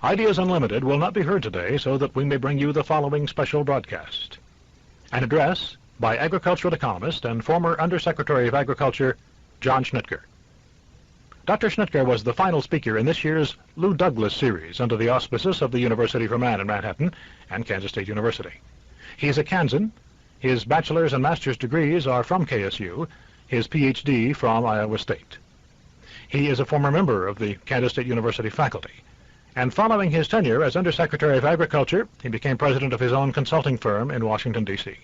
Ideas Unlimited will not be heard today so that we may bring you the following special broadcast. An address by agricultural economist and former Undersecretary of Agriculture, John Schnittker. Dr. Schnittker was the final speaker in this year's Lou Douglas series under the auspices of the University for Man in Manhattan and Kansas State University. He is a Kansan. His bachelor's and master's degrees are from KSU, his Ph.D. from Iowa State. He is a former member of the Kansas State University faculty, and following his tenure as Undersecretary of Agriculture, he became president of his own consulting firm in Washington, D.C.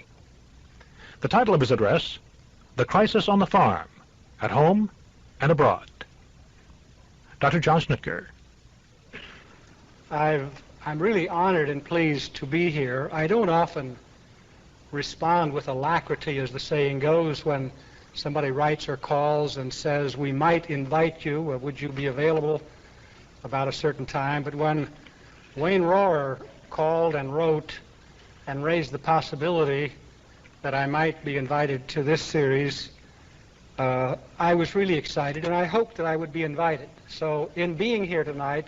The title of his address, The Crisis on the Farm, at Home and Abroad. Dr. John Schnittker. I'm really honored and pleased to be here. I don't often respond with alacrity, as the saying goes, when somebody writes or calls and says, we might invite you, or would you be available about a certain time. But when Wayne Rohrer called and wrote and raised the possibility that I might be invited to this series, I was really excited, and I hoped that I would be invited. So in being here tonight,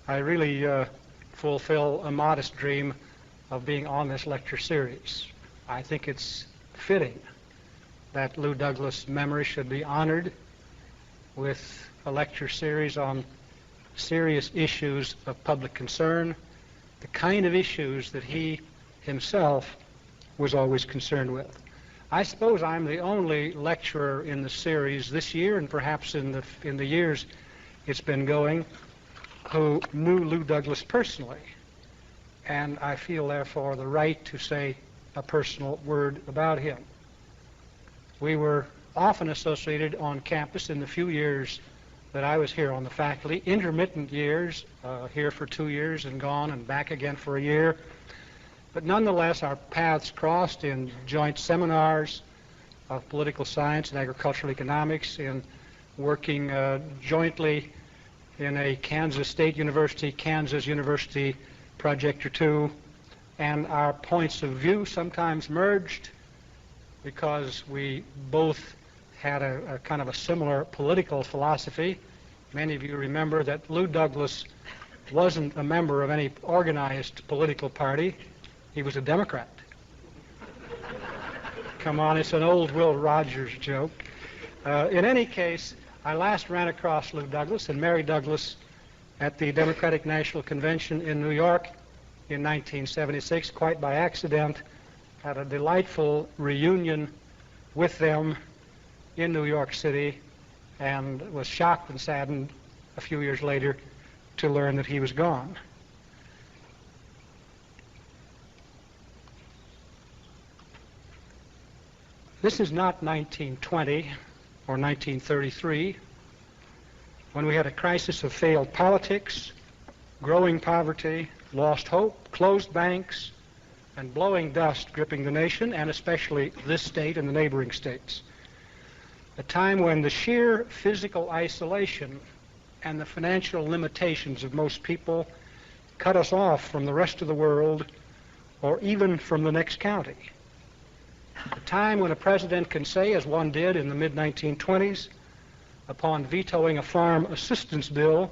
I really fulfill a modest dream of being on this lecture series. I think it's fitting that Lou Douglas' memory should be honored with a lecture series on serious issues of public concern, the kind of issues that he himself was always concerned with. I suppose I'm the only lecturer in the series this year, and perhaps in the years it's been going, who knew Lou Douglas personally. And I feel, therefore, the right to say a personal word about him. We were often associated on campus in the few years that I was here on the faculty, intermittent years, here for 2 years and gone and back again for a year. But nonetheless, our paths crossed in joint seminars of political science and agricultural economics, in working jointly in a Kansas State University, Kansas University project or two, and our points of view sometimes merged because we both had a kind of a similar political philosophy. Many of you remember that Lou Douglas wasn't a member of any organized political party. He was a Democrat. Come on, it's an old Will Rogers joke. In any case, I last ran across Lou Douglas and Mary Douglas at the Democratic National Convention in New York in 1976, quite by accident. Had a delightful reunion with them in New York City, and was shocked and saddened a few years later to learn that he was gone. This is not 1920 or 1933, when we had a crisis of failed politics, growing poverty, lost hope, closed banks, and blowing dust gripping the nation, and especially this state and the neighboring states. A time when the sheer physical isolation and the financial limitations of most people cut us off from the rest of the world, or even from the next county. A time when a president can say, as one did in the mid-1920s, upon vetoing a farm assistance bill,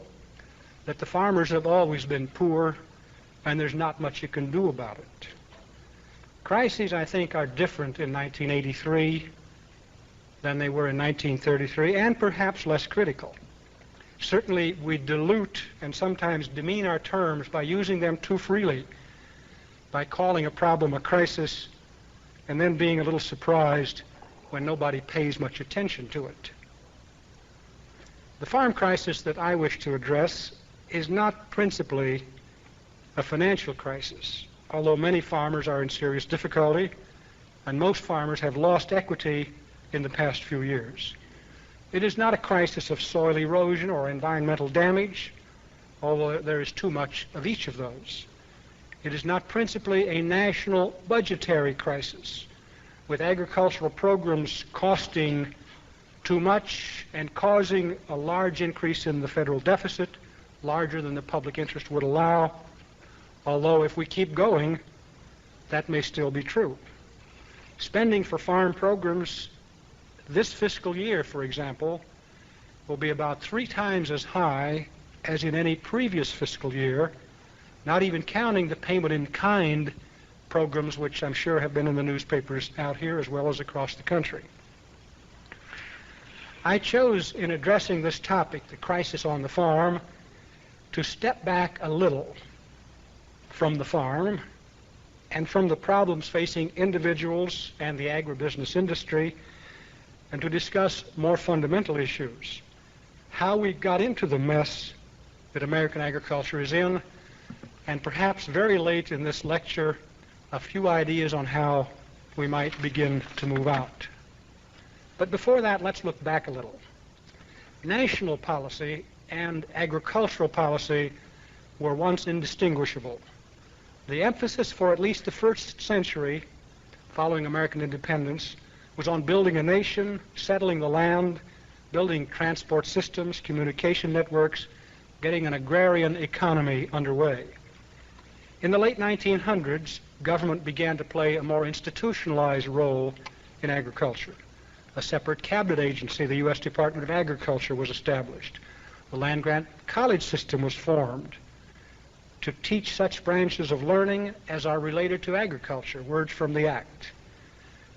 that the farmers have always been poor and there's not much you can do about it. Crises, I think, are different in 1983 than they were in 1933, and perhaps less critical. Certainly, we dilute and sometimes demean our terms by using them too freely, by calling a problem a crisis and then being a little surprised when nobody pays much attention to it. The farm crisis that I wish to address is not principally a financial crisis, although many farmers are in serious difficulty, and most farmers have lost equity in the past few years. It is not a crisis of soil erosion or environmental damage, although there is too much of each of those. It is not principally a national budgetary crisis, with agricultural programs costing too much and causing a large increase in the federal deficit, larger than the public interest would allow, although if we keep going, that may still be true. Spending for farm programs this fiscal year, for example, will be about 3 times as high as in any previous fiscal year, not even counting the payment in kind programs, which I'm sure have been in the newspapers out here as well as across the country. I chose, in addressing this topic, the crisis on the farm, to step back a little from the farm and from the problems facing individuals and the agribusiness industry, and to discuss more fundamental issues. How we got into the mess that American agriculture is in, and perhaps very late in this lecture, a few ideas on how we might begin to move out. But before that, let's look back a little. National policy and agricultural policy were once indistinguishable. The emphasis for at least the first century following American independence was on building a nation, settling the land, building transport systems, communication networks, getting an agrarian economy underway. In the late 1900s, government began to play a more institutionalized role in agriculture. A separate cabinet agency, the U.S. Department of Agriculture, was established. The land-grant college system was formed to teach such branches of learning as are related to agriculture, words from the Act.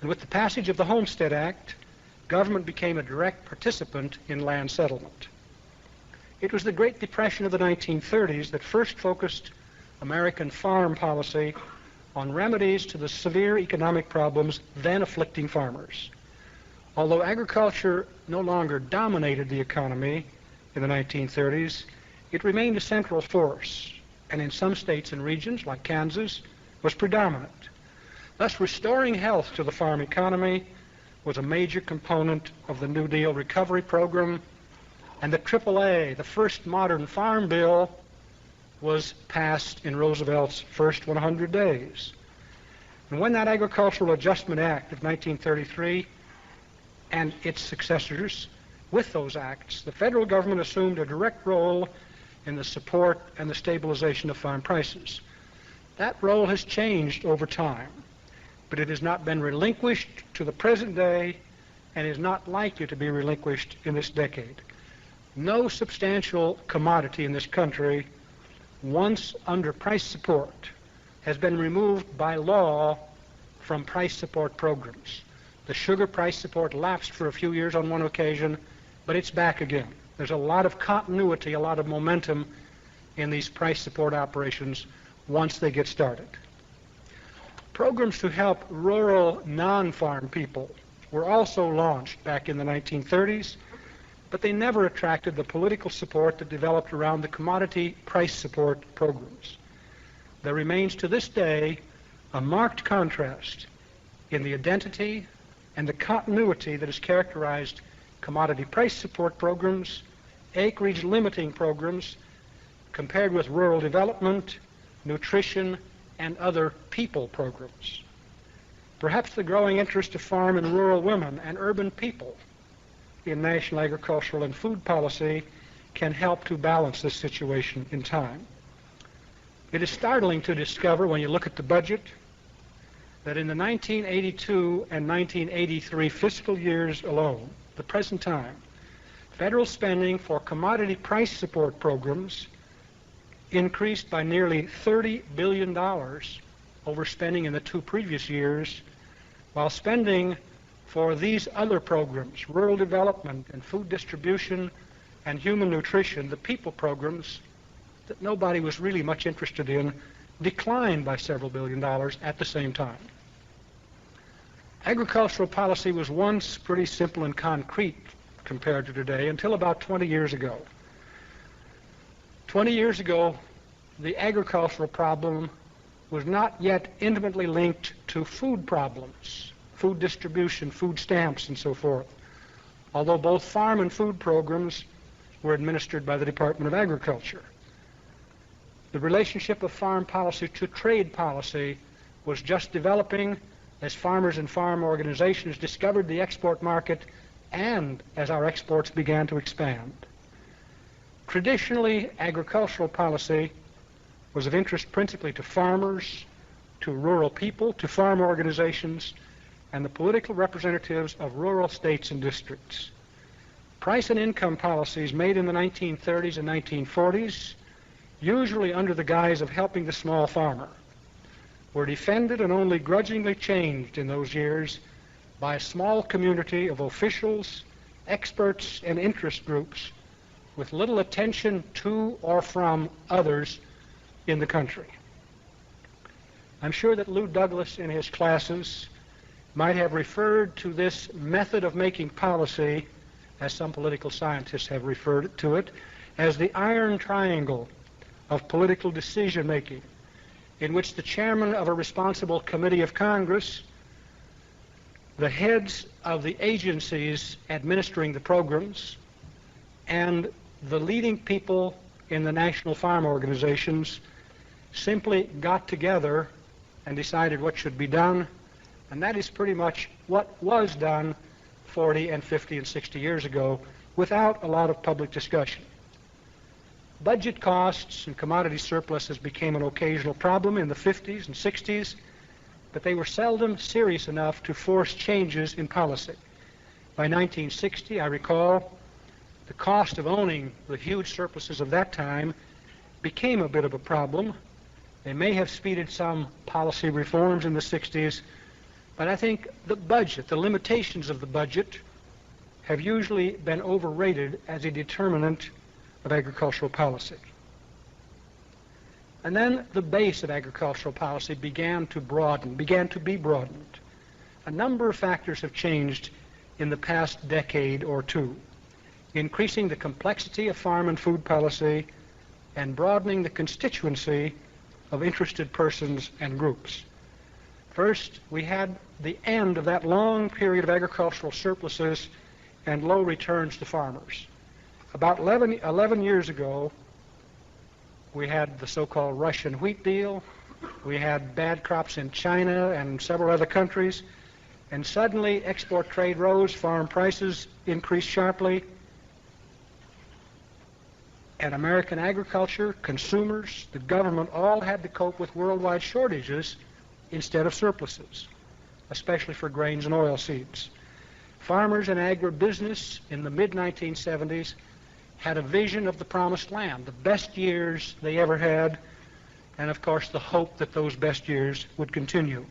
And with the passage of the Homestead Act, government became a direct participant in land settlement. It was the Great Depression of the 1930s that first focused American farm policy on remedies to the severe economic problems then afflicting farmers. Although agriculture no longer dominated the economy in the 1930s, it remained a central force, and in some states and regions, like Kansas, was predominant. Thus, restoring health to the farm economy was a major component of the New Deal recovery program, and the AAA, the first modern farm bill, was passed in Roosevelt's first 100 days. And when that Agricultural Adjustment Act of 1933 and its successors, with those acts, the federal government assumed a direct role in the support and the stabilization of farm prices. That role has changed over time, but it has not been relinquished to the present day and is not likely to be relinquished in this decade. No substantial commodity in this country, once under price support, has been removed by law from price support programs. The sugar price support lapsed for a few years on one occasion, but it's back again. There's a lot of continuity, a lot of momentum in these price support operations once they get started. Programs to help rural non-farm people were also launched back in the 1930s, but they never attracted the political support that developed around the commodity price support programs. There remains to this day a marked contrast in the identity and the continuity that has characterized commodity price support programs, acreage limiting programs, compared with rural development, nutrition, and other people programs. Perhaps the growing interest of farm and rural women and urban people in national agricultural and food policy can help to balance this situation in time. It is startling to discover, when you look at the budget, that in the 1982 and 1983 fiscal years alone, the present time, federal spending for commodity price support programs increased by nearly $30 billion over spending in the two previous years, while spending for these other programs, rural development and food distribution and human nutrition, the people programs that nobody was really much interested in, declined by several $billion at the same time. Agricultural policy was once pretty simple and concrete compared to today until about 20 years ago. 20 years ago, the agricultural problem was not yet intimately linked to food problems, food distribution, food stamps, and so forth, although both farm and food programs were administered by the Department of Agriculture. The relationship of farm policy to trade policy was just developing as farmers and farm organizations discovered the export market and as our exports began to expand. Traditionally, agricultural policy was of interest principally to farmers, to rural people, to farm organizations, and the political representatives of rural states and districts. Price and income policies made in the 1930s and 1940s, usually under the guise of helping the small farmer, were defended and only grudgingly changed in those years by a small community of officials, experts, and interest groups with little attention to or from others in the country. I'm sure that Lou Douglas in his classes might have referred to this method of making policy, as some political scientists have referred to it, as the iron triangle of political decision-making, in which the chairman of a responsible committee of Congress, the heads of the agencies administering the programs, and the leading people in the national farm organizations simply got together and decided what should be done, and that is pretty much what was done 40 and 50 and 60 years ago without a lot of public discussion. Budget costs and commodity surpluses became an occasional problem in the 50s and 60s, but they were seldom serious enough to force changes in policy. By 1960, I recall, the cost of owning the huge surpluses of that time became a bit of a problem. They may have speeded some policy reforms in the 60s, but I think the budget, the limitations of the budget, have usually been overrated as a determinant of agricultural policy. And then the base of agricultural policy began to be broadened. A number of factors have changed in the past decade or two, increasing the complexity of farm and food policy and broadening the constituency of interested persons and groups. First, we had the end of that long period of agricultural surpluses and low returns to farmers. About 11 years ago, we had the so-called Russian wheat deal. We had bad crops in China and several other countries. And suddenly, export trade rose, farm prices increased sharply, and American agriculture, consumers, the government all had to cope with worldwide shortages instead of surpluses, especially for grains and oilseeds. Farmers and agribusiness in the mid-1970s had a vision of the promised land, the best years they ever had, and of course the hope that those best years would continue.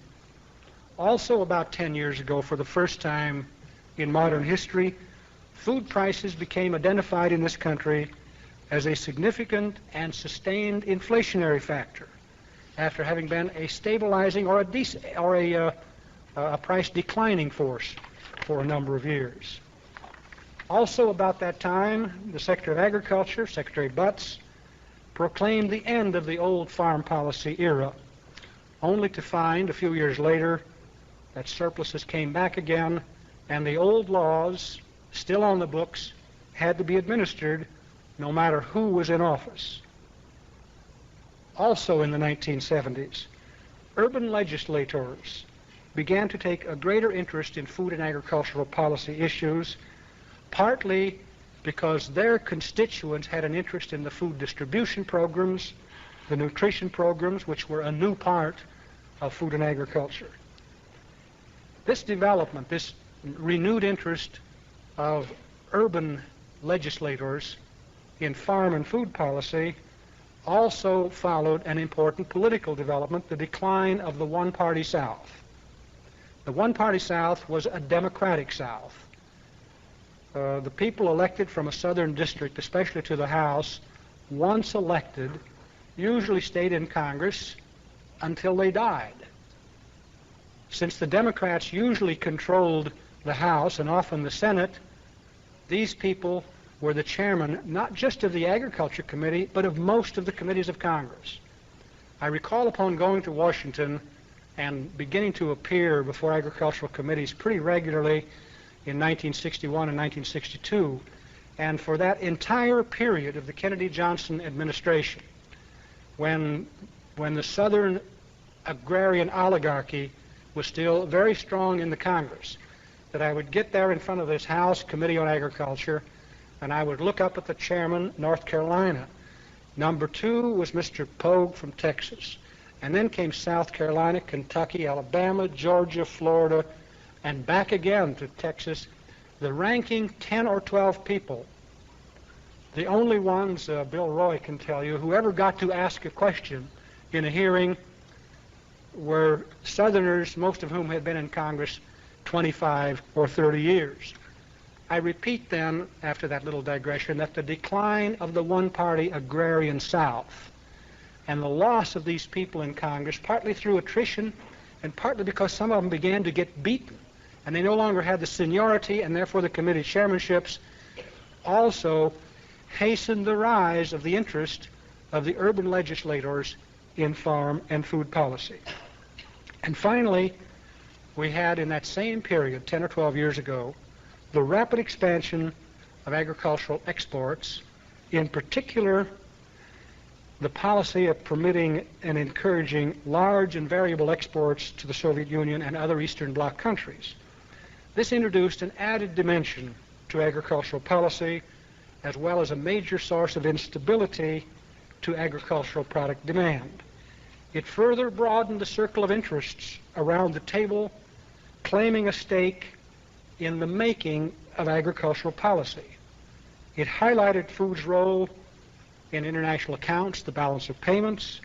Also about 10 years ago, for the first time in modern history, food prices became identified in this country as a significant and sustained inflationary factor after having been a stabilizing or a price declining force for a number of years. Also about that time, the Secretary of Agriculture, Secretary Butts, proclaimed the end of the old farm policy era, only to find a few years later that surpluses came back again and the old laws, still on the books, had to be administered no matter who was in office. Also in the 1970s, urban legislators began to take a greater interest in food and agricultural policy issues, partly because their constituents had an interest in the food distribution programs, the nutrition programs, which were a new part of food and agriculture. This development, this renewed interest of urban legislators in farm and food policy also followed an important political development, the decline of the one-party South. The one-party South was a democratic South. The people elected from a southern district, especially to the House, once elected, usually stayed in Congress until they died. Since the Democrats usually controlled the House and often the Senate, these people were the chairman not just of the Agriculture Committee, but of most of the committees of Congress. I recall upon going to Washington and beginning to appear before agricultural committees pretty regularly in 1961 and 1962, and for that entire period of the Kennedy-Johnson administration, when the Southern agrarian oligarchy was still very strong in the Congress, that I would get there in front of this House Committee on Agriculture, and I would look up at the chairman, North Carolina. Number 2 was Mr. Pogue from Texas. And then came South Carolina, Kentucky, Alabama, Georgia, Florida, and back again to Texas, the ranking 10 or 12 people, the only ones, Bill Roy can tell you, who ever got to ask a question in a hearing were Southerners, most of whom had been in Congress 25 or 30 years. I repeat then, after that little digression, that the decline of the one-party agrarian South and the loss of these people in Congress, partly through attrition and partly because some of them began to get beaten and they no longer had the seniority and therefore the committee chairmanships, also hastened the rise of the interest of the urban legislators in farm and food policy. And finally, we had in that same period, 10 or 12 years ago, the rapid expansion of agricultural exports, in particular the policy of permitting and encouraging large and variable exports to the Soviet Union and other Eastern Bloc countries. This introduced an added dimension to agricultural policy, as well as a major source of instability to agricultural product demand. It further broadened the circle of interests around the table, claiming a stake in the making of agricultural policy. It highlighted food's role in international accounts, the balance of payments,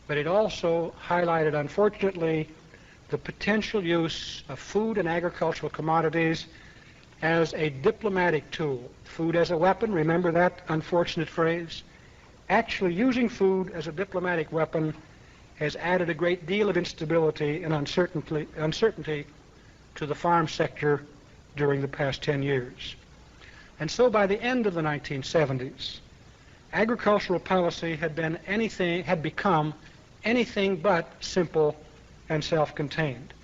but it also highlighted, unfortunately, the potential use of food and agricultural commodities as a diplomatic tool. Food as a weapon, remember that unfortunate phrase? Actually using food as a diplomatic weapon has added a great deal of instability and uncertainty to the farm sector during the past 10 years. And so by the end of the 1970s, agricultural policy had become anything but simple and self-contained.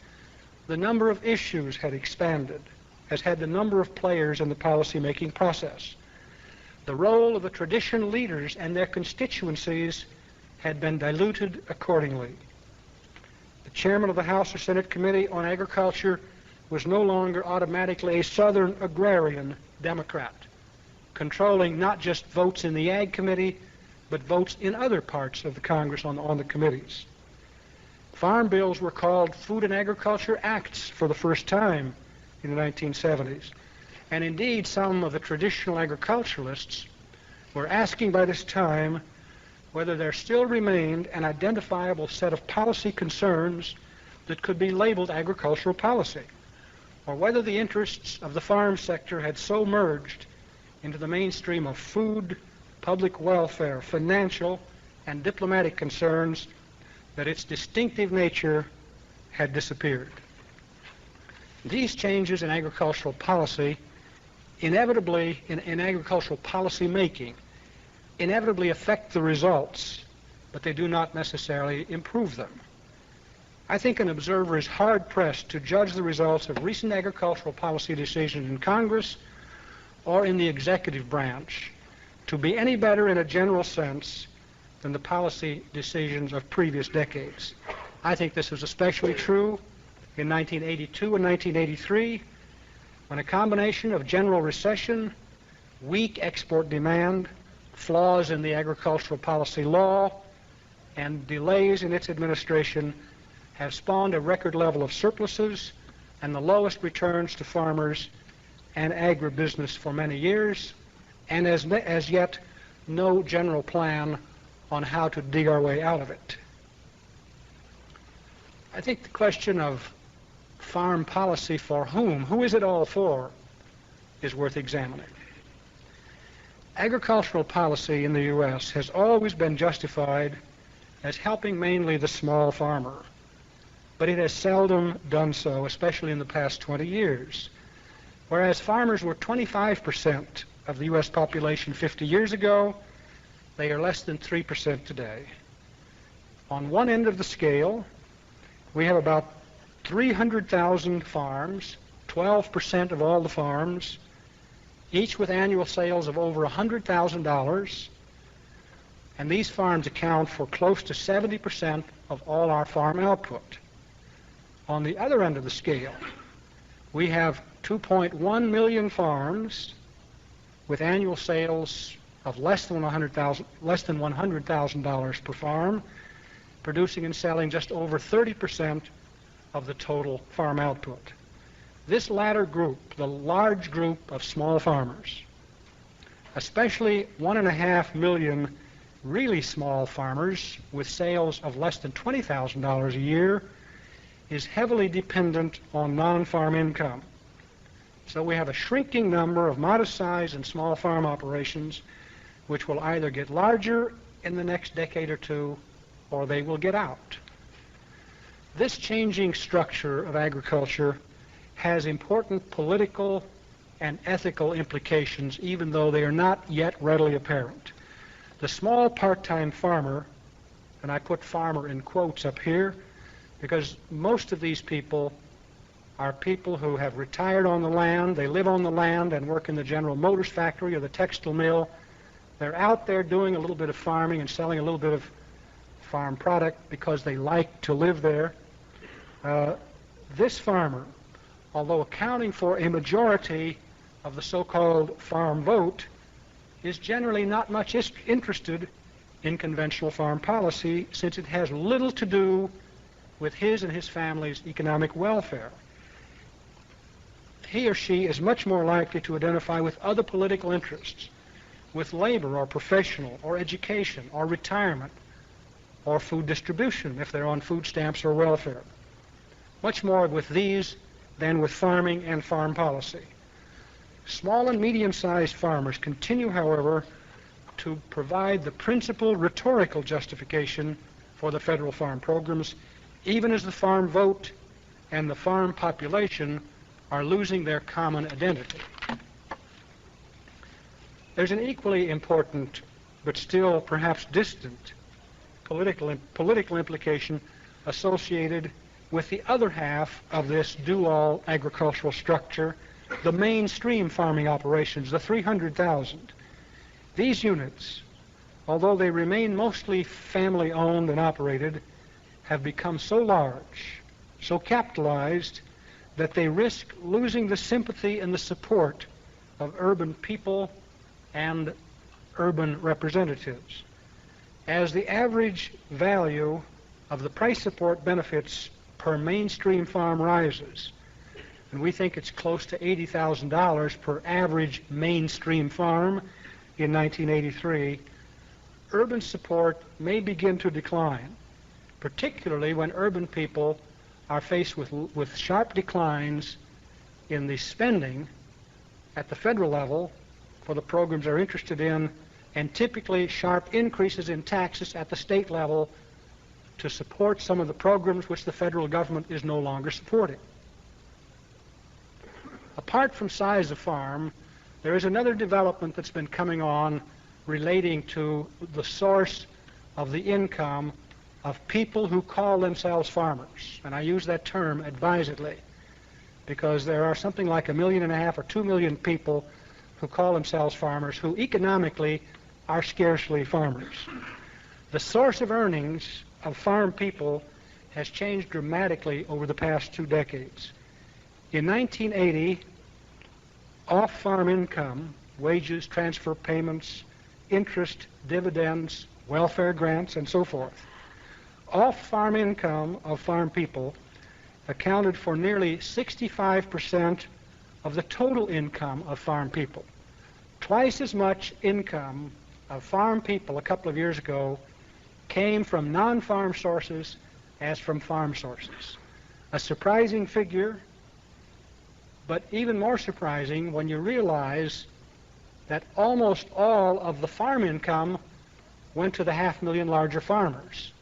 The number of issues had expanded, as had the number of players in the policy-making process. The role of the traditional leaders and their constituencies had been diluted accordingly. The chairman of the House or Senate Committee on Agriculture was no longer automatically a Southern agrarian Democrat, controlling not just votes in the Ag Committee, but votes in other parts of the Congress on the committees. Farm bills were called Food and Agriculture Acts for the first time in the 1970s. And indeed, some of the traditional agriculturalists were asking by this time whether there still remained an identifiable set of policy concerns that could be labeled agricultural policy, or whether the interests of the farm sector had so merged into the mainstream of food, public welfare, financial, and diplomatic concerns that its distinctive nature had disappeared. These changes in agricultural policy inevitably, in agricultural policy making, inevitably affect the results, but they do not necessarily improve them. I think an observer is hard-pressed to judge the results of recent agricultural policy decisions in Congress or in the executive branch to be any better in a general sense than the policy decisions of previous decades. I think this was especially true in 1982 and 1983, when a combination of general recession, weak export demand, flaws in the agricultural policy law, and delays in its administration have spawned a record level of surpluses and the lowest returns to farmers and agribusiness for many years, and as yet no general plan on how to dig our way out of it. I think the question of farm policy for who is it all for, is worth examining. Agricultural policy in the U.S. has always been justified as helping mainly the small farmer, but it has seldom done so, especially in the past 20 years. Whereas farmers were 25% of the U.S. population 50 years ago, they are less than 3% today. On one end of the scale, we have about 300,000 farms, 12% of all the farms, each with annual sales of over $100,000, and these farms account for close to 70% of all our farm output. On the other end of the scale, we have 2.1 million farms with annual sales of less than $100,000 per farm, producing and selling just over 30% of the total farm output. This latter group, the large group of small farmers, especially 1.5 million really small farmers with sales of less than $20,000 a year, is heavily dependent on non-farm income. So we have a shrinking number of modest-sized and small farm operations which will either get larger in the next decade or two, or they will get out. This changing structure of agriculture has important political and ethical implications, even though they are not yet readily apparent. The small part-time farmer, and I put farmer in quotes up here, because most of these people are people who have retired on the land, they live on the land and work in the General Motors factory or the textile mill. They're out there doing a little bit of farming and selling a little bit of farm product because they like to live there. This farmer, although accounting for a majority of the so-called farm vote, is generally not much interested in conventional farm policy, since it has little to do with his and his family's economic welfare. He or she is much more likely to identify with other political interests, with labor or professional or education or retirement or food distribution if they're on food stamps or welfare. Much more with these than with farming and farm policy. Small and medium-sized farmers continue, however, to provide the principal rhetorical justification for the federal farm programs, even as the farm vote and the farm population are losing their common identity. There's an equally important, but still perhaps distant, political implication associated with the other half of this do-all agricultural structure, the mainstream farming operations, the 300,000. These units, although they remain mostly family-owned and operated, have become so large, so capitalized, that they risk losing the sympathy and the support of urban people and urban representatives. As the average value of the price support benefits per mainstream farm rises, and we think it's close to $80,000 per average mainstream farm in 1983, urban support may begin to decline, particularly when urban people are faced with sharp declines in the spending at the federal level for the programs they're interested in, and typically sharp increases in taxes at the state level to support some of the programs which the federal government is no longer supporting. Apart from size of farm, there is another development that's been coming on relating to the source of the income of people who call themselves farmers. And I use that term advisedly because there are something like 1.5 million or 2 million people who call themselves farmers who economically are scarcely farmers. The source of earnings of farm people has changed dramatically over the past 2 decades. In 1980, off-farm income, wages, transfer payments, interest, dividends, welfare grants, and so forth, off-farm income of farm people accounted for nearly 65% of the total income of farm people. Twice as much income of farm people a couple of years ago came from non-farm sources as from farm sources. A surprising figure, but even more surprising when you realize that almost all of the farm income went to the 500,000 larger farmers.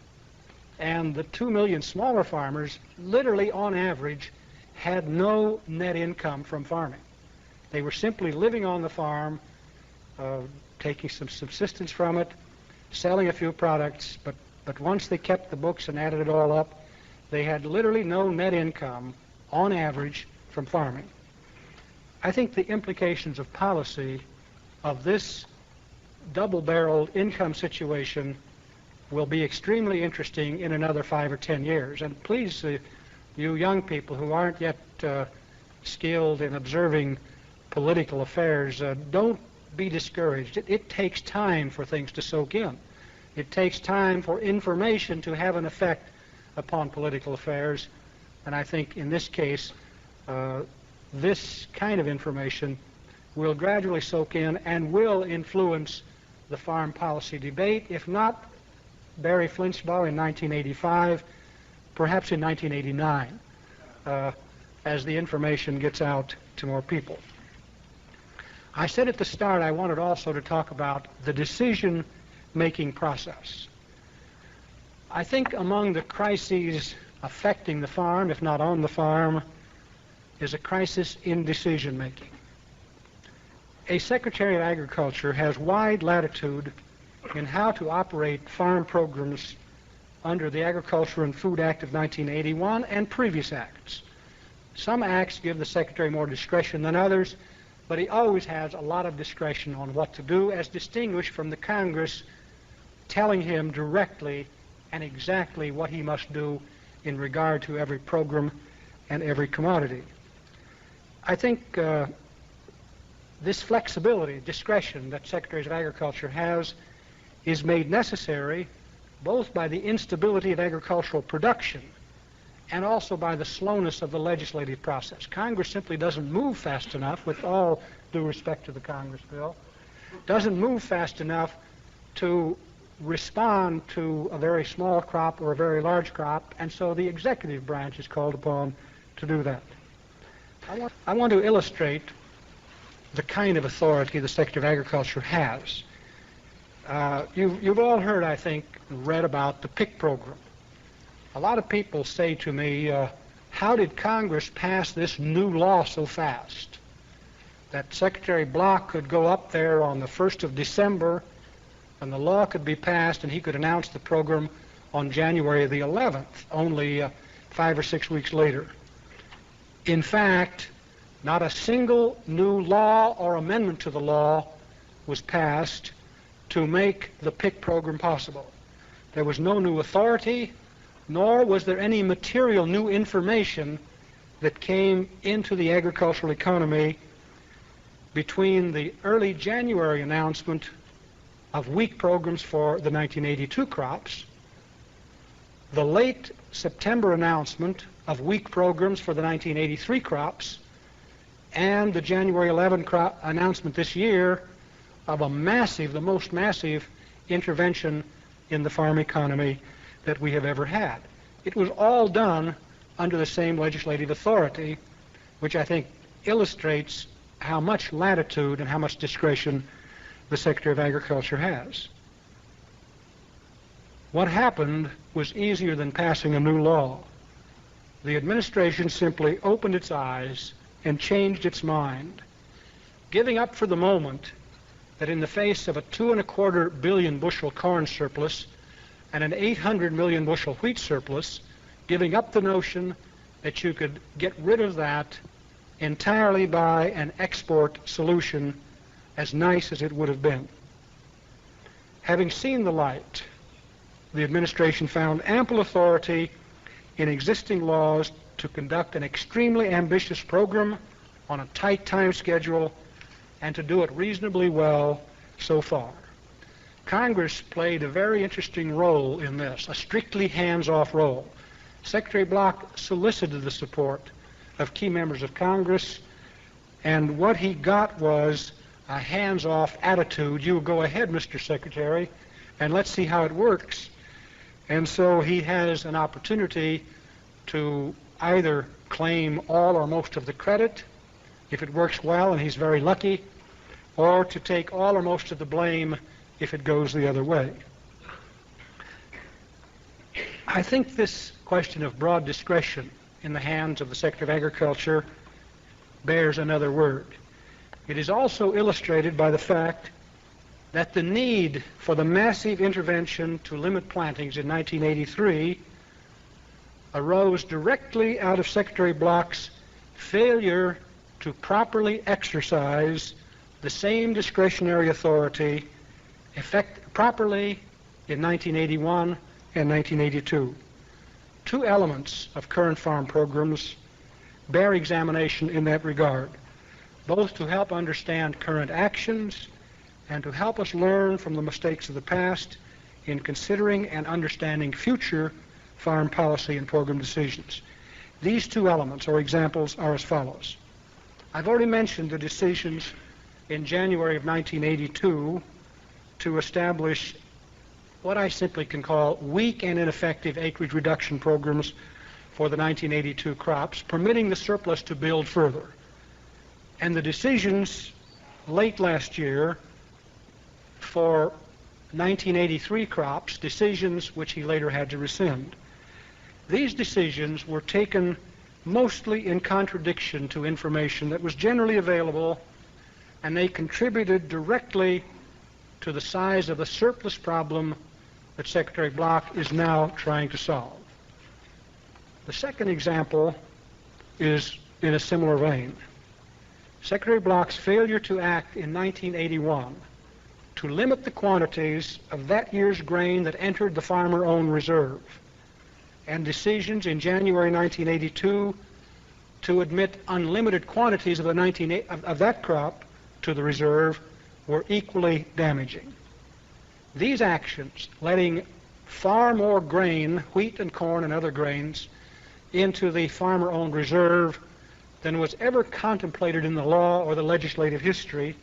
And the 2 million smaller farmers, literally on average, had no net income from farming. They were simply living on the farm, taking some subsistence from it, selling a few products, but once they kept the books and added it all up, they had literally no net income, on average, from farming. I think the implications of policy of this double-barreled income situation will be extremely interesting in another 5 or 10 years. And please, you young people who aren't yet skilled in observing political affairs, don't be discouraged. It takes time for things to soak in. It takes time for information to have an effect upon political affairs. And I think in this case, this kind of information will gradually soak in and will influence the foreign policy debate, if not Barry Flinchbaugh in 1985, perhaps in 1989, as the information gets out to more people. I said at the start I wanted also to talk about the decision-making process. I think among the crises affecting the farm, if not on the farm, is a crisis in decision-making. A Secretary of Agriculture has wide latitude in how to operate farm programs under the Agriculture and Food Act of 1981 and previous acts. Some acts give the Secretary more discretion than others, but he always has a lot of discretion on what to do, as distinguished from the Congress telling him directly and exactly what he must do in regard to every program and every commodity. I think this flexibility, discretion that Secretaries of Agriculture has is made necessary both by the instability of agricultural production and also by the slowness of the legislative process. Congress simply doesn't move fast enough, with all due respect to the Congress bill, doesn't move fast enough to respond to a very small crop or a very large crop, and so the executive branch is called upon to do that. I want to illustrate the kind of authority the Secretary of Agriculture has. You've all heard, I think, read about the PIC program. A lot of people say to me, how did Congress pass this new law so fast? That Secretary Block could go up there on the 1st of December and the law could be passed and he could announce the program on January the 11th, only 5 or 6 weeks later. In fact, not a single new law or amendment to the law was passed to make the PIC program possible. There was no new authority, nor was there any material new information that came into the agricultural economy between the early January announcement of weak programs for the 1982 crops, the late September announcement of weak programs for the 1983 crops, and the January 11 announcement this year of a massive, the most massive intervention in the farm economy that we have ever had. It was all done under the same legislative authority, which I think illustrates how much latitude and how much discretion the Secretary of Agriculture has. What happened was easier than passing a new law. The administration simply opened its eyes and changed its mind, giving up for the moment that in the face of a 2.25 billion bushel corn surplus and an 800 million bushel wheat surplus, giving up the notion that you could get rid of that entirely by an export solution, as nice as it would have been. Having seen the light, the administration found ample authority in existing laws to conduct an extremely ambitious program on a tight time schedule and to do it reasonably well so far. Congress played a very interesting role in this, a strictly hands-off role. Secretary Block solicited the support of key members of Congress, and what he got was a hands-off attitude. You go ahead, Mr. Secretary, and let's see how it works. And so he has an opportunity to either claim all or most of the credit, if it works well and he's very lucky, or to take all or most of the blame if it goes the other way. I think this question of broad discretion in the hands of the Secretary of Agriculture bears another word. It is also illustrated by the fact that the need for the massive intervention to limit plantings in 1983 arose directly out of Secretary Block's failure to properly exercise the same discretionary authority properly in 1981 and 1982. Two elements of current farm programs bear examination in that regard, both to help understand current actions and to help us learn from the mistakes of the past in considering and understanding future farm policy and program decisions. These two elements or examples are as follows. I've already mentioned the decisions in January of 1982 to establish what I simply can call weak and ineffective acreage reduction programs for the 1982 crops, permitting the surplus to build further. And the decisions late last year for 1983 crops, decisions which he later had to rescind. These decisions were taken mostly in contradiction to information that was generally available, and they contributed directly to the size of the surplus problem that Secretary Block is now trying to solve. The second example is in a similar vein. Secretary Block's failure to act in 1981 to limit the quantities of that year's grain that entered the farmer-owned reserve, and decisions in January 1982 to admit unlimited quantities of that crop to the reserve were equally damaging. These actions, letting far more grain, wheat and corn and other grains, into the farmer-owned reserve than was ever contemplated in the law or the legislative history,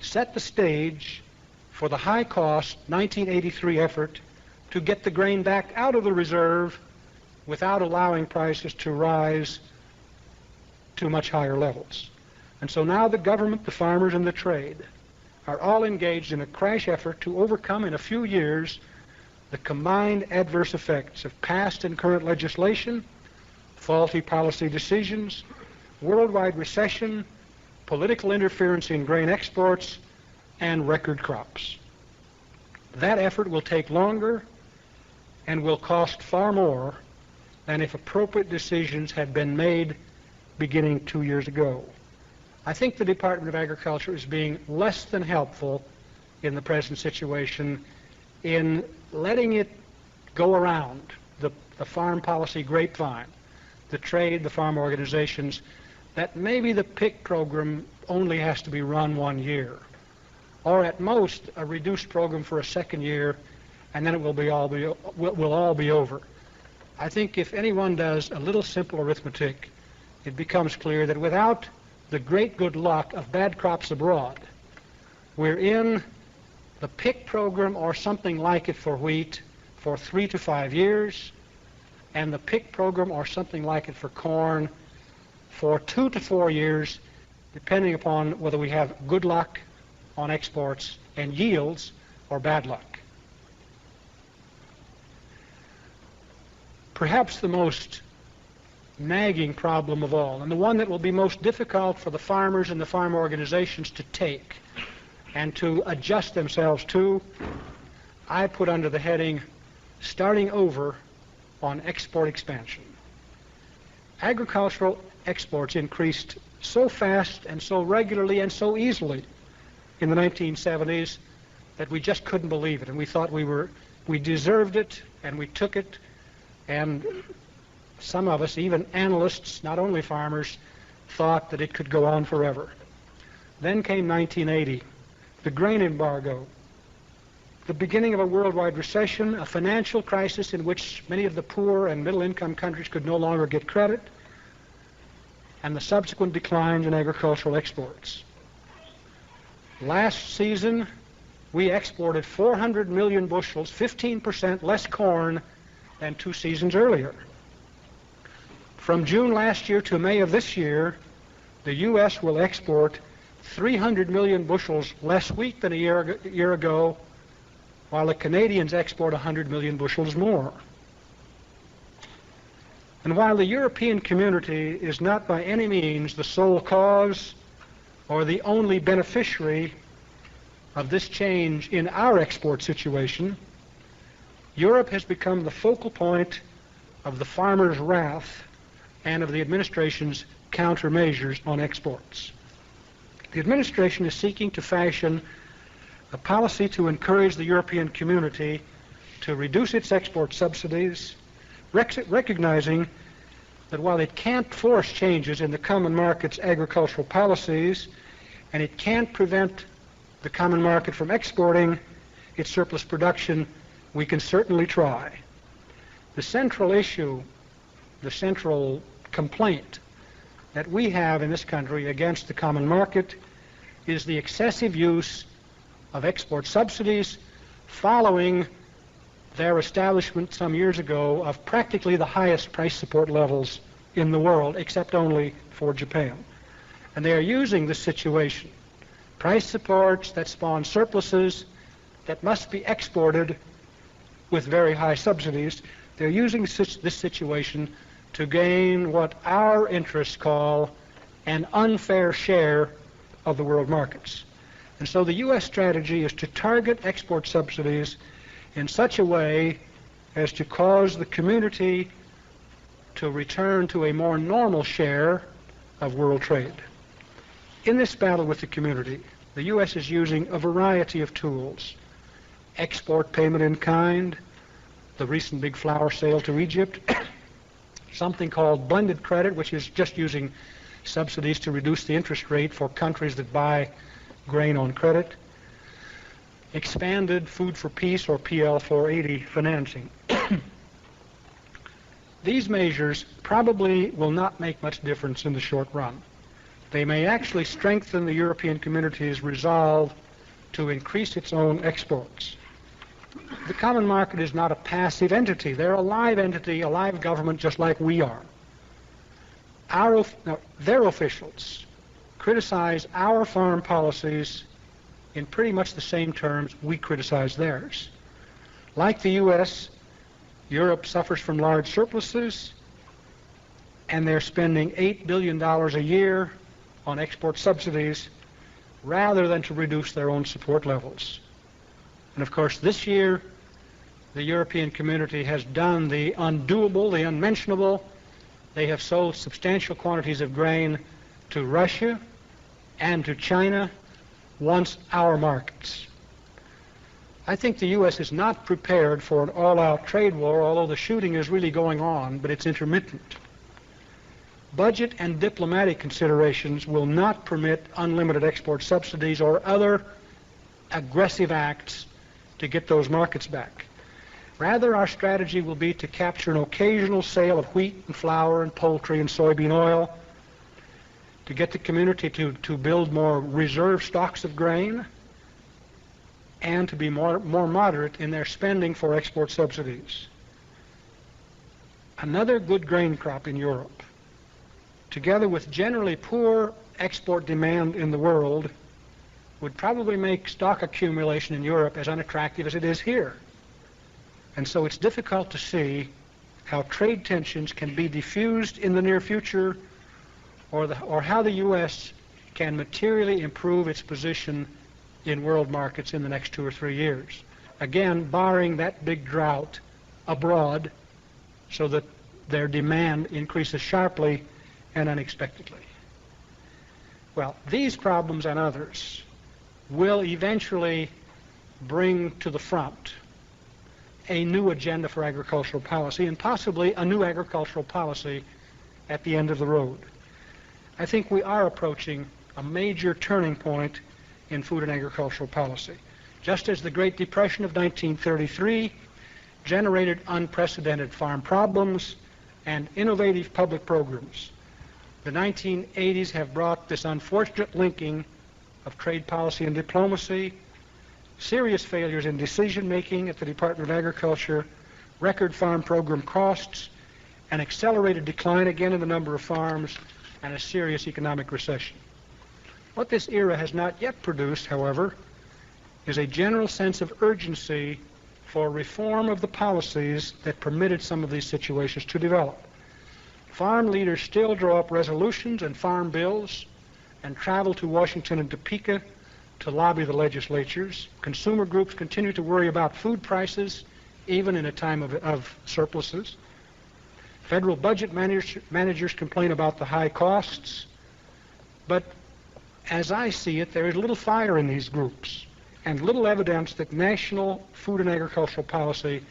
set the stage for the high-cost 1983 effort to get the grain back out of the reserve without allowing prices to rise to much higher levels. And so now the government, the farmers, and the trade are all engaged in a crash effort to overcome in a few years the combined adverse effects of past and current legislation, faulty policy decisions, worldwide recession, political interference in grain exports, and record crops. That effort will take longer and will cost far more than if appropriate decisions had been made beginning 2 years ago. I think the Department of Agriculture is being less than helpful in the present situation in letting it go around the farm policy grapevine, the trade, the farm organizations, that maybe the PIC program only has to be run 1 year, or at most a reduced program for a second year, and then it will all be over. I think if anyone does a little simple arithmetic, it becomes clear that without the great good luck of bad crops abroad, we're in the PIC program or something like it for wheat for 3 to 5 years, and the PIC program or something like it for corn for 2 to 4 years, depending upon whether we have good luck on exports and yields or bad luck. Perhaps the most nagging problem of all, and the one that will be most difficult for the farmers and the farm organizations to take and to adjust themselves to, I put under the heading starting over on export expansion. Agricultural exports increased so fast and so regularly and so easily in the 1970s that we just couldn't believe it, and we thought we deserved it, and we took it, and some of us, even analysts, not only farmers, thought that it could go on forever. Then came 1980, the grain embargo, the beginning of a worldwide recession, a financial crisis in which many of the poor and middle-income countries could no longer get credit, and the subsequent declines in agricultural exports. Last season, we exported 400 million bushels, 15% less corn than 2 seasons earlier. From June last year to May of this year, the U.S. will export 300 million bushels less wheat than a year ago, while the Canadians export 100 million bushels more. And while the European community is not by any means the sole cause or the only beneficiary of this change in our export situation, Europe has become the focal point of the farmers' wrath and of the administration's countermeasures on exports. The administration is seeking to fashion a policy to encourage the European community to reduce its export subsidies, recognizing that while it can't force changes in the common market's agricultural policies, and it can't prevent the common market from exporting its surplus production, we can certainly try. The central issue, the central complaint that we have in this country against the common market is the excessive use of export subsidies following their establishment some years ago of practically the highest price support levels in the world, except only for Japan. And they are using this situation, price supports that spawn surpluses that must be exported with very high subsidies. They're using this situation to gain what our interests call an unfair share of the world markets. And so the U.S. strategy is to target export subsidies in such a way as to cause the community to return to a more normal share of world trade. In this battle with the community, the U.S. is using a variety of tools. Export payment in kind, the recent big flour sale to Egypt, something called blended credit, which is just using subsidies to reduce the interest rate for countries that buy grain on credit, expanded Food for Peace or PL 480 financing. These measures probably will not make much difference in the short run. They may actually strengthen the European community's resolve to increase its own exports. The common market is not a passive entity. They're a live entity, a live government just like we are. Their officials criticize our foreign policies in pretty much the same terms we criticize theirs. Like the U.S., Europe suffers from large surpluses, and they're spending $8 billion a year on export subsidies rather than to reduce their own support levels. And of course, this year, the European community has done the undoable, the unmentionable. They have sold substantial quantities of grain to Russia and to China, once our markets. I think the U.S. is not prepared for an all-out trade war, although the shooting is really going on, but it's intermittent. Budget and diplomatic considerations will not permit unlimited export subsidies or other aggressive acts to get those markets back. Rather, our strategy will be to capture an occasional sale of wheat and flour and poultry and soybean oil, to get the community to build more reserve stocks of grain, and to be more moderate in their spending for export subsidies. Another good grain crop in Europe, together with generally poor export demand in the world, would probably make stock accumulation in Europe as unattractive as it is here. And so it's difficult to see how trade tensions can be diffused in the near future, or how the U.S. can materially improve its position in world markets in the next 2 or 3 years. Again, barring that big drought abroad so that their demand increases sharply and unexpectedly. Well, these problems and others will eventually bring to the front a new agenda for agricultural policy, and possibly a new agricultural policy at the end of the road. I think we are approaching a major turning point in food and agricultural policy. Just as the Great Depression of 1933 generated unprecedented farm problems and innovative public programs, the 1980s have brought this unfortunate linking of trade policy and diplomacy, serious failures in decision-making at the Department of Agriculture, record farm program costs, an accelerated decline again in the number of farms, and a serious economic recession. What this era has not yet produced, however, is a general sense of urgency for reform of the policies that permitted some of these situations to develop. Farm leaders still draw up resolutions and farm bills and travel to Washington and Topeka to lobby the legislatures. Consumer groups continue to worry about food prices, even in a time of surpluses. Federal budget managers complain about the high costs. But as I see it, there is little fire in these groups and little evidence that national food and agricultural policy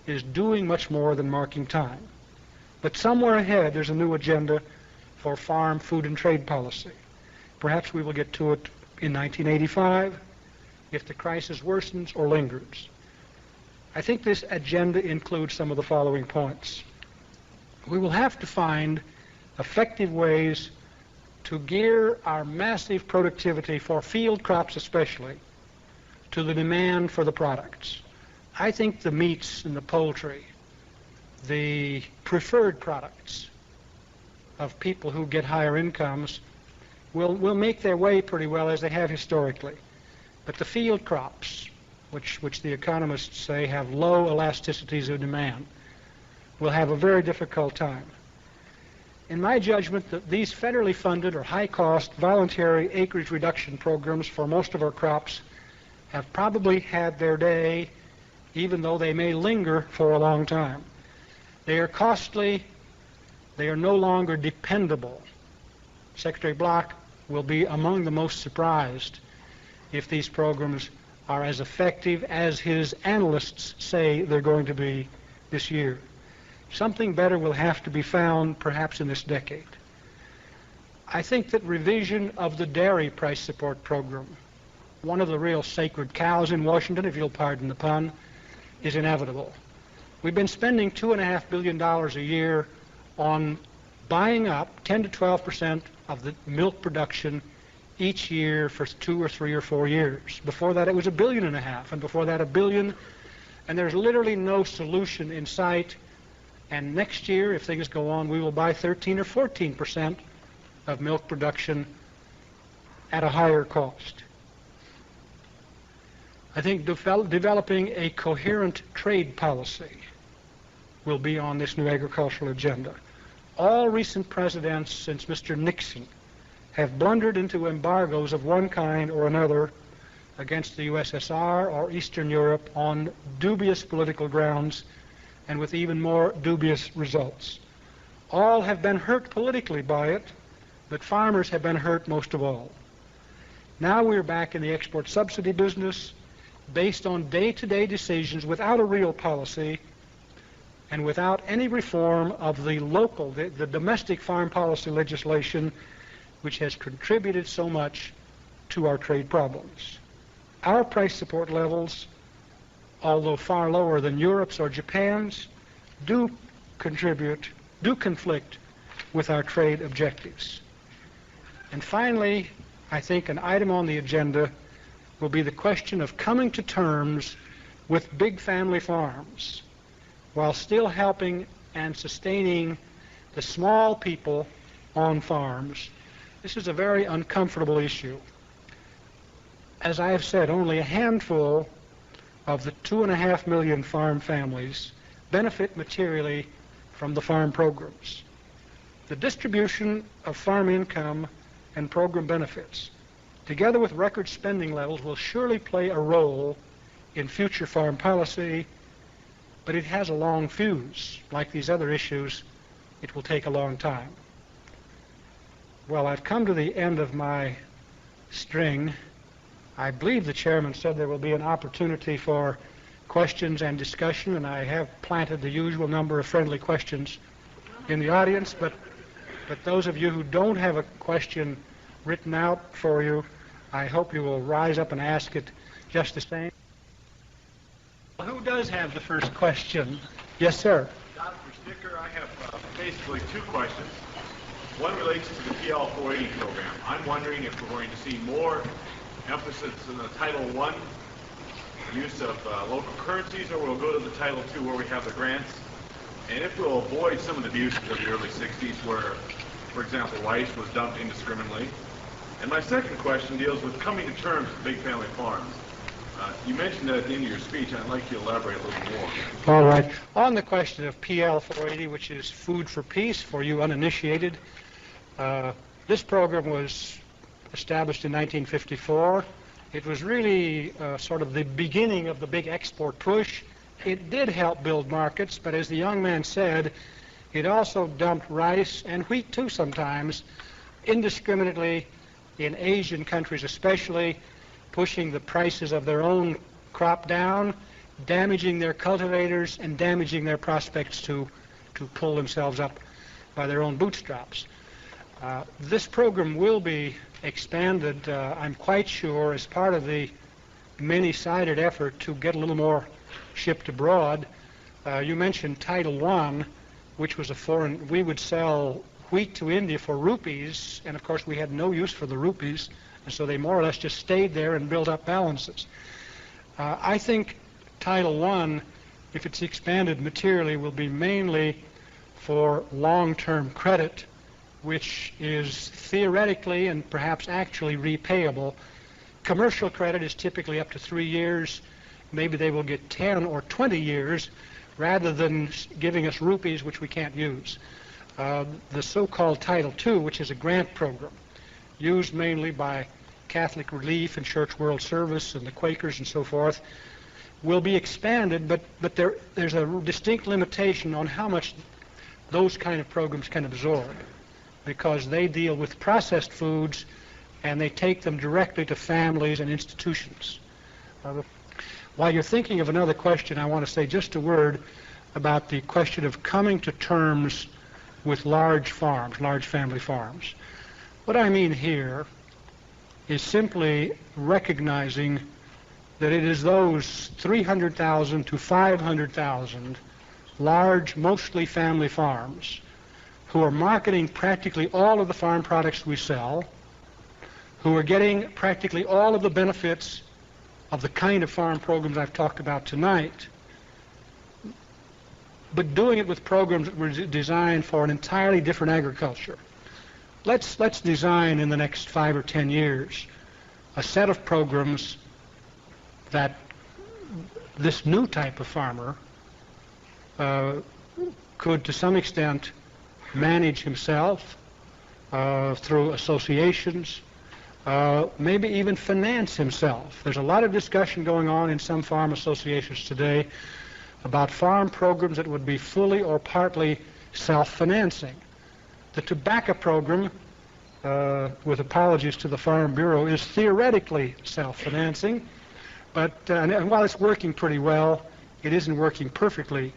is doing much more than marking time. But somewhere ahead, there's a new agenda for farm, food, and trade policy. Perhaps we will get to it in 1985 if the crisis worsens or lingers. I think this agenda includes some of the following points. We will have to find effective ways to gear our massive productivity for field crops especially to the demand for the products. I think the meats and the poultry, the preferred products of people who get higher incomes, will make their way pretty well as they have historically. But the field crops, which the economists say have low elasticities of demand, will have a very difficult time. In my judgment, these federally funded or high-cost voluntary acreage reduction programs for most of our crops have probably had their day, even though they may linger for a long time. They are costly. They are no longer dependable. Secretary Block will be among the most surprised if these programs are as effective as his analysts say they're going to be this year. Something better will have to be found perhaps in this decade. I think that revision of the dairy price support program, one of the real sacred cows in Washington, if you'll pardon the pun, is inevitable. We've been spending $2.5 billion a year on buying up 10 to 12% of the milk production each year for 2 or 3 or 4 years. Before that, it was $1.5 billion, and before that, $1 billion. And there's literally no solution in sight. And next year, if things go on, we will buy 13 or 14% of milk production at a higher cost. I think developing a coherent trade policy will be on this new agricultural agenda. All recent presidents since Mr. Nixon have blundered into embargoes of one kind or another against the USSR or Eastern Europe on dubious political grounds and with even more dubious results. All have been hurt politically by it, but farmers have been hurt most of all. Now we're back in the export subsidy business based on day-to-day decisions without a real policy and without any reform of the local, the domestic farm policy legislation, which has contributed so much to our trade problems. Our price support levels, although far lower than Europe's or Japan's, do conflict with our trade objectives. And finally, I think an item on the agenda will be the question of coming to terms with big family farms while still helping and sustaining the small people on farms. This is a very uncomfortable issue. As I have said, only a handful of the 2.5 million farm families benefit materially from the farm programs. The distribution of farm income and program benefits, together with record spending levels, will surely play a role in future farm policy, but it has a long fuse. Like these other issues, it will take a long time. Well, I've come to the end of my string. I believe the chairman said there will be an opportunity for questions and discussion, and I have planted the usual number of friendly questions in the audience, but those of you who don't have a question written out for you, I hope you will rise up and ask it just the same. Who does have the first question? Yes, sir. Dr. Schnittker, I have basically two questions. One relates to the PL 480 program. I'm wondering if we're going to see more emphasis in the Title I use of local currencies, or we'll go to the Title II where we have the grants, and if we'll avoid some of the abuses of the early 60s where, for example, rice was dumped indiscriminately. And my second question deals with coming to terms with big family farms. You mentioned that at the end of your speech, and I'd like you to elaborate a little more. All right. On the question of PL 480, which is Food for Peace for you uninitiated, this program was established in 1954. It was really sort of the beginning of the big export push. It did help build markets, but as the young man said, it also dumped rice and wheat too sometimes indiscriminately in Asian countries especially, pushing the prices of their own crop down, damaging their cultivators, and damaging their prospects to pull themselves up by their own bootstraps. This program will be expanded, I'm quite sure, as part of the many-sided effort to get a little more shipped abroad. You mentioned Title I, which was a foreign, we would sell wheat to India for rupees, and of course we had no use for the rupees, and so they more or less just stayed there and built up balances. I think Title I, if it's expanded materially, will be mainly for long-term credit, which is theoretically and perhaps actually repayable. Commercial credit is typically up to 3 years. Maybe they will get 10 or 20 years rather than giving us rupees which we can't use. The so-called Title II, which is a grant program used mainly by Catholic Relief and Church World Service and the Quakers and so forth, will be expanded, but there's a distinct limitation on how much those kind of programs can absorb, because they deal with processed foods and they take them directly to families and institutions. While you're thinking of another question, I want to say just a word about the question of coming to terms with large farms, large family farms. What I mean here is simply recognizing that it is those 300,000 to 500,000 large, mostly family farms who are marketing practically all of the farm products we sell, who are getting practically all of the benefits of the kind of farm programs I've talked about tonight, but doing it with programs that were designed for an entirely different agriculture. Let's design in the next 5 or 10 years a set of programs that this new type of farmer could, to some extent, manage himself through associations, maybe even finance himself. There's a lot of discussion going on in some farm associations today about farm programs that would be fully or partly self-financing. The tobacco program, with apologies to the Farm Bureau, is theoretically self-financing, but and while it's working pretty well, it isn't working perfectly.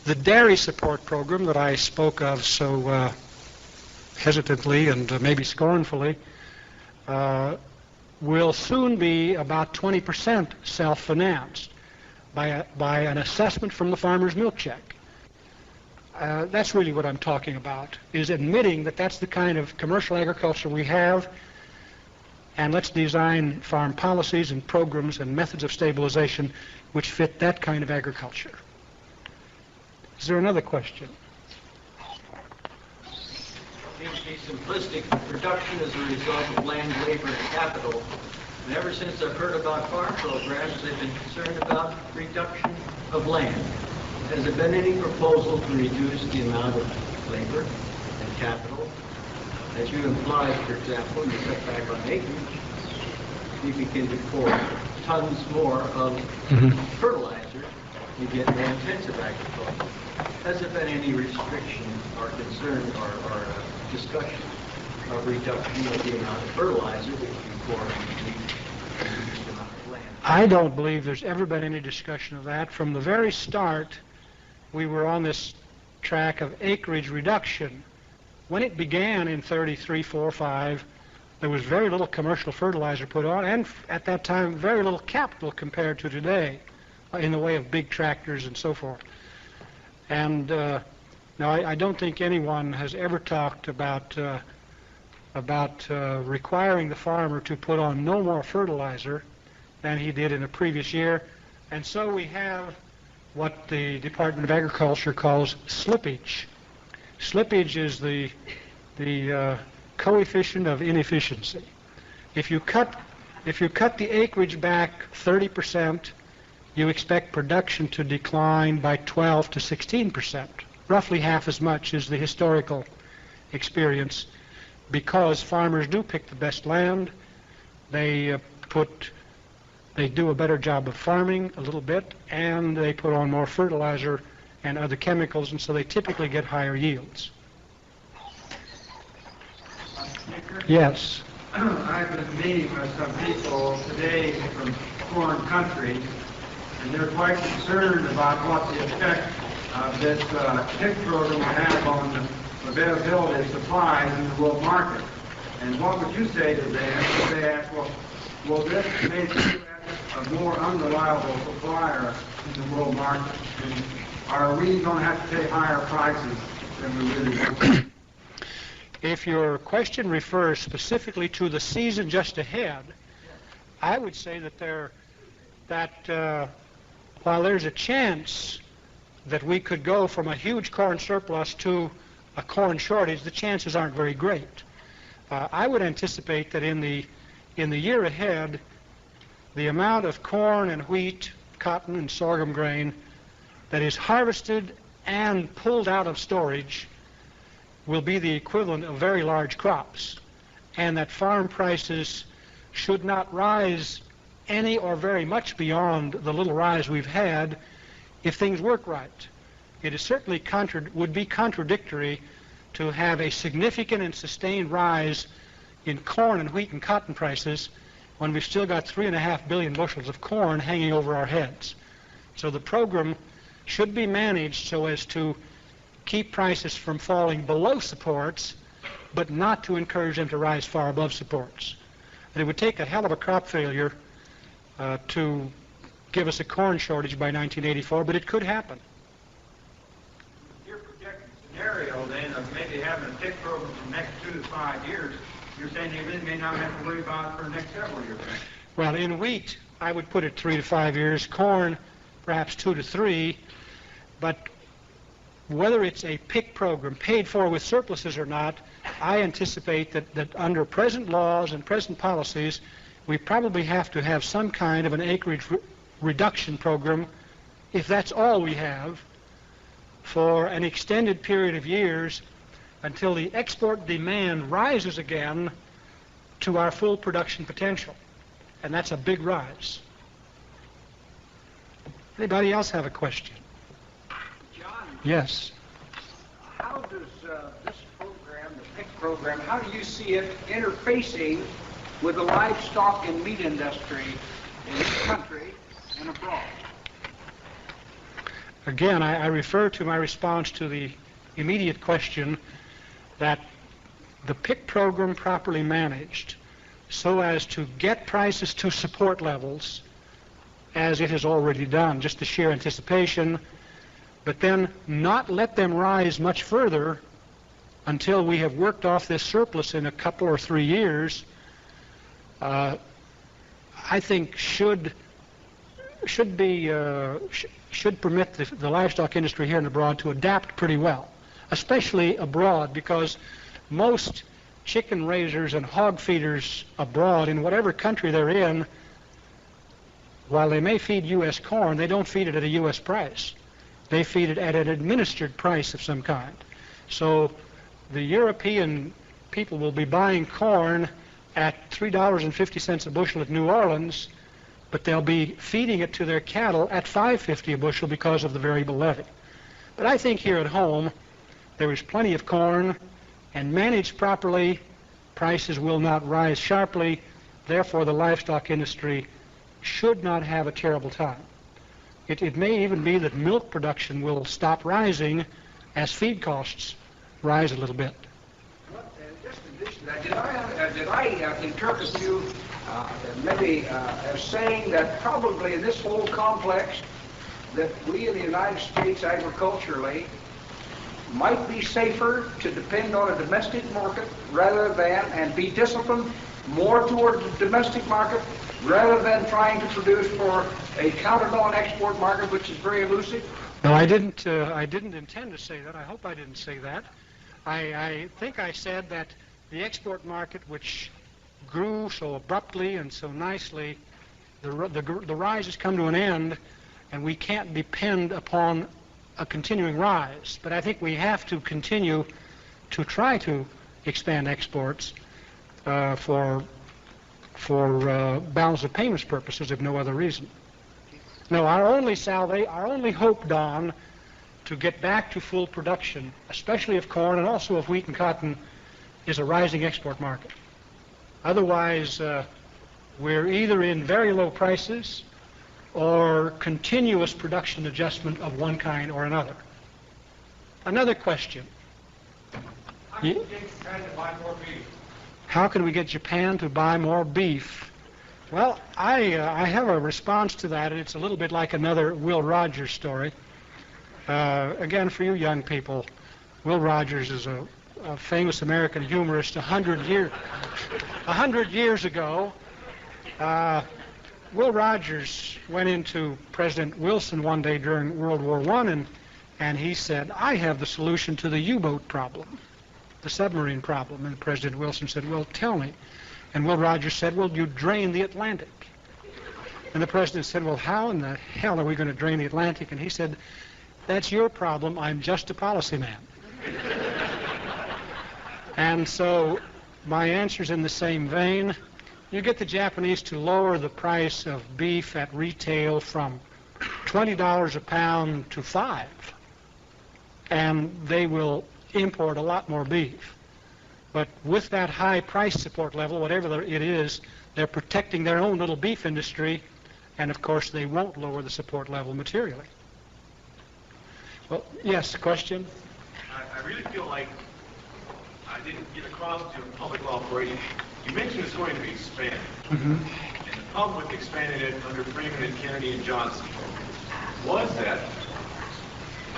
The dairy support program that I spoke of so hesitantly and maybe scornfully will soon be about 20% self-financed by an assessment from the farmer's milk check. That's really what I'm talking about, is admitting that that's the kind of commercial agriculture we have, and let's design farm policies and programs and methods of stabilization which fit that kind of agriculture. Is there another question? It seems to be simplistic. Production is a result of land, labor, and capital. And ever since I've heard about farm programs, they've been concerned about reduction of land. Has there been any proposal to reduce the amount of labor and capital? As you implied, for example, you cut back on acreage, you begin to pour tons more of fertilizer, you get more intensive agriculture. Has there been any restriction or concern or discussion of reduction of the amount of fertilizer that you pour into the reduced amount of land? I don't believe there's ever been any discussion of that. From the very start, we were on this track of acreage reduction. When it began in 33, 4, 5, there was very little commercial fertilizer put on, and at that time, very little capital compared to today in the way of big tractors and so forth. And now I don't think anyone has ever talked about requiring the farmer to put on no more fertilizer than he did in the previous year. And so we have what the Department of Agriculture calls slippage. Slippage is the coefficient of inefficiency. If you cut the acreage back 30%, you expect production to decline by 12 to 16%, roughly half as much as the historical experience, because farmers do pick the best land. They do a better job of farming a little bit, and they put on more fertilizer and other chemicals, and so they typically get higher yields. Schnittker? Yes. I've been meeting with some people today from foreign countries, and they're quite concerned about what the effect this PIC program will have on the availability of supplies in the world market. And what would you say to them if they ask, well, will this make the U.S. a more unreliable supplier in the world market? And are we going to have to pay higher prices than we really want to? If your question refers specifically to the season just ahead, I would say that while there's a chance that we could go from a huge corn surplus to a corn shortage, the chances aren't very great. I would anticipate that in the year ahead, the amount of corn and wheat, cotton and sorghum grain that is harvested and pulled out of storage will be the equivalent of very large crops, and that farm prices should not rise any or very much beyond the little rise we've had if things work right. It is certainly would be contradictory to have a significant and sustained rise in corn and wheat and cotton prices when we've still got 3.5 billion bushels of corn hanging over our heads. So the program should be managed so as to keep prices from falling below supports, but not to encourage them to rise far above supports. And it would take a hell of a crop failure to give us a corn shortage by 1984, but it could happen. Your projected scenario then of maybe having a PIC program for the next 2 to 5 years, you're saying you really may not have to worry about it for the next several years. Well, in wheat, I would put it 3 to 5 years. Corn, perhaps 2 to 3. But whether it's a PIC program paid for with surpluses or not, I anticipate that under present laws and present policies, we probably have to have some kind of an acreage reduction program, if that's all we have, for an extended period of years until the export demand rises again to our full production potential. And that's a big rise. Anybody else have a question? John? Yes. How does this program, the PIC program, how do you see it interfacing with the livestock and meat industry in this country and abroad? Again, I refer to my response to the immediate question that the PIC program properly managed so as to get prices to support levels, as it has already done, just the sheer anticipation, but then not let them rise much further until we have worked off this surplus in a couple or 3 years, I think should permit the livestock industry here and abroad to adapt pretty well, especially abroad, because most chicken raisers and hog feeders abroad, in whatever country they're in, while they may feed U.S. corn, they don't feed it at a U.S. price. They feed it at an administered price of some kind. So the European people will be buying corn at $3.50 a bushel at New Orleans, but they'll be feeding it to their cattle at $5.50 a bushel because of the variable levy. But I think here at home there is plenty of corn, and managed properly, prices will not rise sharply. Therefore, the livestock industry should not have a terrible time. It may even be that milk production will stop rising as feed costs rise a little bit. Just in addition to that, did I interpret you maybe as saying that probably in this whole complex that we in the United States agriculturally might be safer to depend on a domestic market rather than, and be disciplined more toward the domestic market rather than trying to produce for a countervailing export market, which is very elusive? No, I didn't intend to say that. I hope I didn't say that. I think I said that the export market, which grew so abruptly and so nicely, the rise has come to an end, and we can't depend upon a continuing rise. But I think we have to continue to try to expand exports for balance of payments purposes, if no other reason. No, our only hope, Don, to get back to full production, especially of corn and also of wheat and cotton, is a rising export market. Otherwise, we're either in very low prices or continuous production adjustment of one kind or another. Another question. How can we get Japan to buy more beef? How can we get Japan to buy more beef? Well, I have a response to that, and it's a little bit like another Will Rogers story. Again, for you young people, Will Rogers is a famous American humorist. 100 years ago, Will Rogers went into President Wilson one day during World War I, and he said, "I have the solution to the U-boat problem, the submarine problem." And President Wilson said, "Well, tell me." And Will Rogers said, "Well, you drain the Atlantic." And the president said, "Well, how in the hell are we going to drain the Atlantic?" And he said, "That's your problem. I'm just a policy man." And so my answer's in the same vein. You get the Japanese to lower the price of beef at retail from $20 a pound to $5, and they will import a lot more beef. But with that high price support level, whatever it is, they're protecting their own little beef industry, and of course they won't lower the support level materially. Well, yes, question? I really feel like I didn't get across to public law 480. You mentioned it's going to be expanded. Mm-hmm. And the problem with expanding it under Freeman and Kennedy and Johnson was that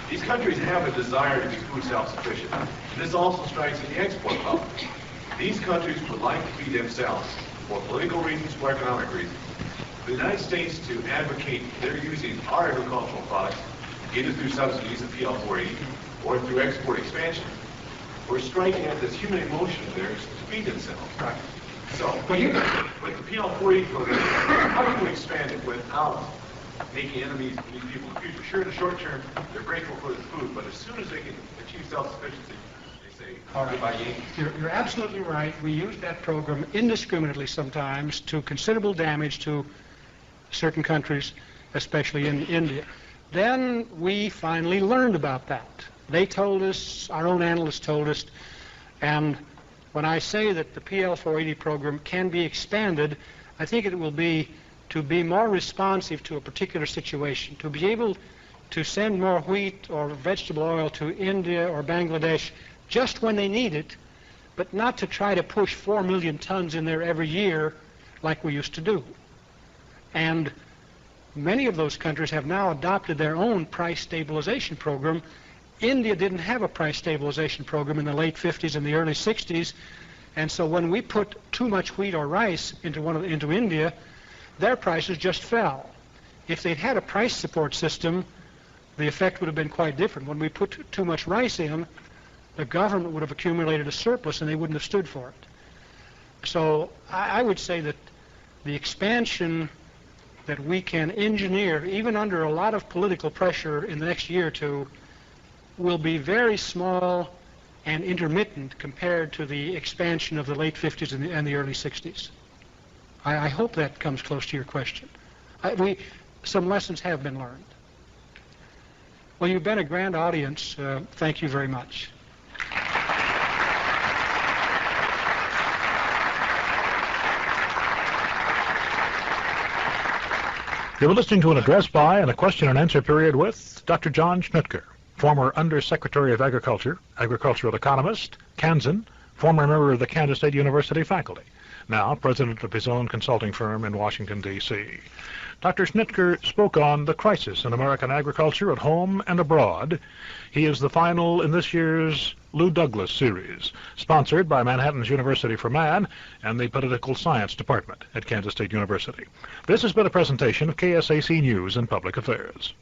these countries have a desire to be food self-sufficient. This also strikes at the export problem. These countries would like to feed themselves for political reasons, for economic reasons. For the United States to advocate they're using our agricultural products, either through subsidies of PL 480 or through export expansion, we're striking at this human emotion of theirs to feed themselves. Right. So, with the PL 480 program, how can we expand it without making enemies of these people in the future? Sure, in the short term, they're grateful for the food, but as soon as they can achieve self-sufficiency, they say, goodbye, Yankee. You're absolutely right. We use that program indiscriminately sometimes to considerable damage to certain countries, especially in India. Then we finally learned about that. They told us, our own analysts told us, and when I say that the PL 480 program can be expanded, I think it will be to be more responsive to a particular situation, to be able to send more wheat or vegetable oil to India or Bangladesh just when they need it, but not to try to push 4 million tons in there every year like we used to do. And many of those countries have now adopted their own price stabilization program. India didn't have a price stabilization program in the late 50s and the early 60s, and so when we put too much wheat or rice into India, their prices just fell. If they'd had a price support system, the effect would have been quite different. When we put too much rice in, the government would have accumulated a surplus and they wouldn't have stood for it. So I would say that the expansion that we can engineer, even under a lot of political pressure in the next year or two, will be very small and intermittent compared to the expansion of the late 50s and the early 60s. I hope that comes close to your question. Some lessons have been learned. Well, you've been a grand audience. Thank you very much. You were listening to an address by and a question and answer period with Dr. John Schnittker, former Undersecretary of Agriculture, agricultural economist, Kansan, former member of the Kansas State University faculty, now president of his own consulting firm in Washington, D.C. Dr. Schnittker spoke on the crisis in American agriculture at home and abroad. He is the final in this year's Lou Douglas series, sponsored by Manhattan's University for Man and the Political Science Department at Kansas State University. This has been a presentation of KSAC News and Public Affairs.